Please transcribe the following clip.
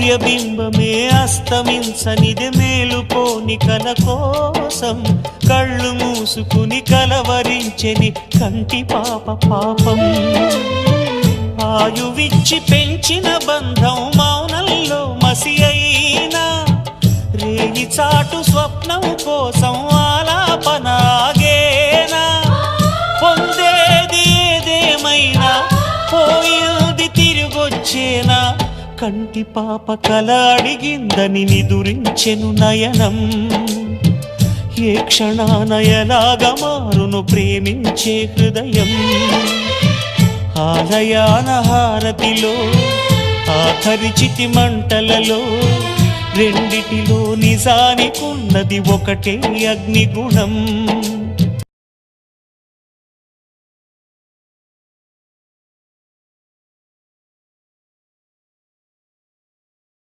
సూర్యబింబమే అస్తమించనిది మేలుకోని కల కోసం కళ్ళు మూసుకుని కలవరించెని కంటి పాప పాపం ఆయువిచ్చి పెంచిన బంధం మౌనంలో మసి అయినా రేగి చాటు స్వప్నం కోసం ఆలాపనాగేనా పొందేది ఏదేమైనా పోయింది తిరిగొచ్చేనా కంటి పాప కల అడిగిందని నిదురించెను నయనం ఏ క్షణాన ఎలాగా మారును ప్రేమించే హృదయం ఆలయాన హారతిలో ఆఖరి చితి మంటలలో రెండిటిలో నిజానికున్నది ఒకటే అగ్నిగుణం